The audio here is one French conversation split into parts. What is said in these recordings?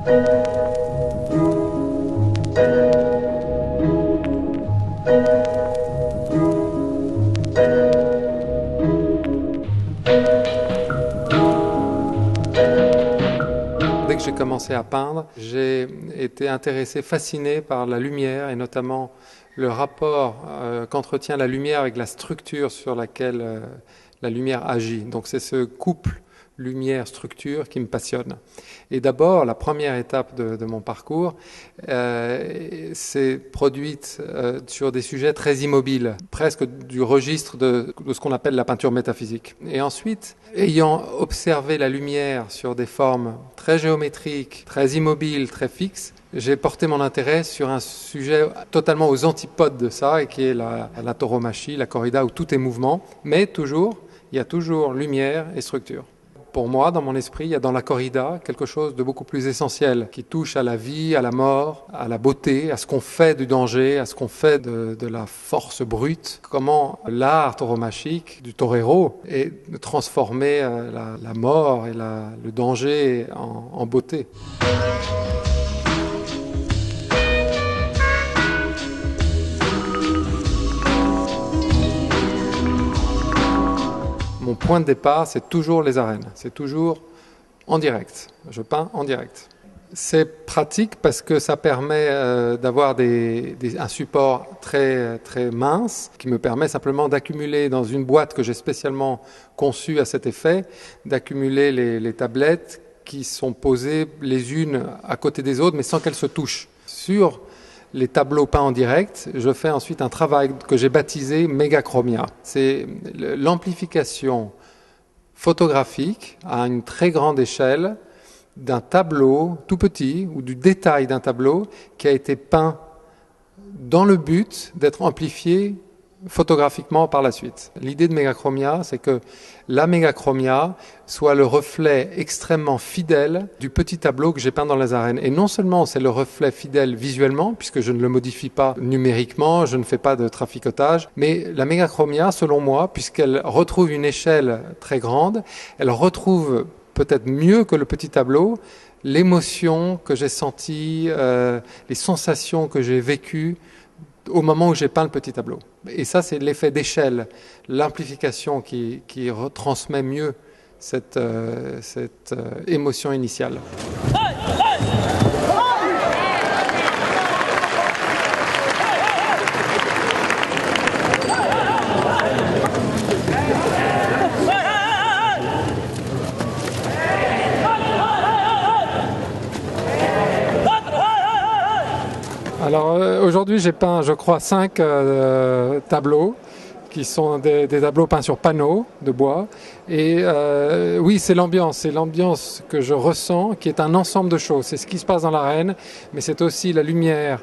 Dès que j'ai commencé à peindre, j'ai été intéressé, fasciné par la lumière et notamment le rapport qu'entretient la lumière avec la structure sur laquelle la lumière agit. Donc c'est ce couple lumière-structure qui me passionne. Et d'abord, la première étape de mon parcours s'est produite sur des sujets très immobiles, presque du registre de ce qu'on appelle la peinture métaphysique. Et ensuite, ayant observé la lumière sur des formes très géométriques, très immobiles, très fixes, j'ai porté mon intérêt sur un sujet totalement aux antipodes de ça, et qui est la tauromachie, la corrida, où tout est mouvement, mais il y a toujours lumière et structure. Pour moi, dans mon esprit, il y a dans la corrida quelque chose de beaucoup plus essentiel, qui touche à la vie, à la mort, à la beauté, à ce qu'on fait du danger, à ce qu'on fait de la force brute. Comment l'art tauromachique du torero est de transformer la mort et le danger en beauté. Mon point de départ, c'est toujours les arènes, c'est toujours en direct. Je peins en direct. C'est pratique parce que ça permet d'avoir un support très, très mince qui me permet simplement d'accumuler dans une boîte que j'ai spécialement conçue à cet effet, d'accumuler les tablettes qui sont posées les unes à côté des autres mais sans qu'elles se touchent. Sur les tableaux peints en direct, je fais ensuite un travail que j'ai baptisé mégachromia. C'est l'amplification photographique à une très grande échelle d'un tableau tout petit ou du détail d'un tableau qui a été peint dans le but d'être amplifié photographiquement par la suite. L'idée de mégachromia, c'est que la mégachromia soit le reflet extrêmement fidèle du petit tableau que j'ai peint dans les arènes. Et non seulement c'est le reflet fidèle visuellement, puisque je ne le modifie pas numériquement, je ne fais pas de traficotage, mais la mégachromia, selon moi, puisqu'elle retrouve une échelle très grande, elle retrouve peut-être mieux que le petit tableau l'émotion que j'ai sentie, les sensations que j'ai vécues au moment où j'ai peint le petit tableau. Et ça, c'est l'effet d'échelle, l'amplification qui retransmet mieux cette émotion initiale. Alors aujourd'hui j'ai peint, je crois, 5 tableaux qui sont des tableaux peints sur panneaux de bois. Et oui, c'est l'ambiance que je ressens qui est un ensemble de choses. C'est ce qui se passe dans l'arène, mais c'est aussi la lumière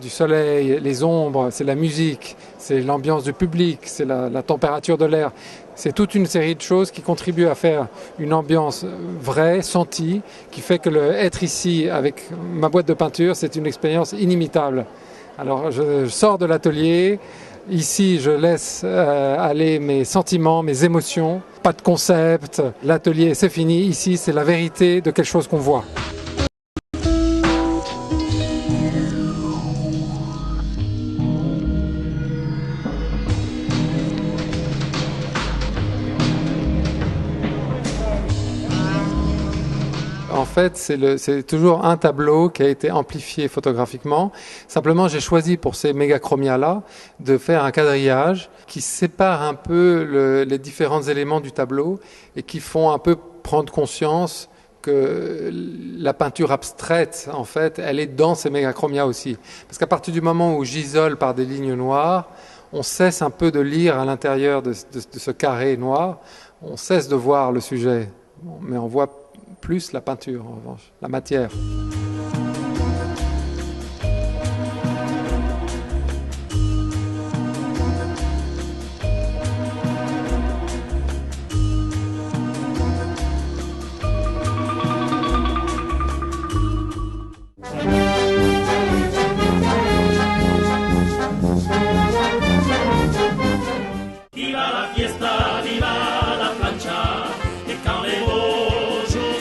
du soleil, les ombres, c'est la musique, c'est l'ambiance du public, c'est la température de l'air. C'est toute une série de choses qui contribuent à faire une ambiance vraie, sentie, qui fait que être ici avec ma boîte de peinture, c'est une expérience inimitable. Alors je sors de l'atelier, ici je laisse aller mes sentiments, mes émotions, pas de concept, l'atelier c'est fini, ici c'est la vérité de quelque chose qu'on voit. En fait, c'est toujours un tableau qui a été amplifié photographiquement. Simplement, j'ai choisi pour ces mégachromias-là de faire un quadrillage qui sépare un peu les différents éléments du tableau et qui font un peu prendre conscience que la peinture abstraite, en fait, elle est dans ces mégachromias aussi. Parce qu'à partir du moment où j'isole par des lignes noires, on cesse un peu de lire à l'intérieur de ce carré noir, on cesse de voir le sujet, mais on voit plus la peinture, en revanche, la matière.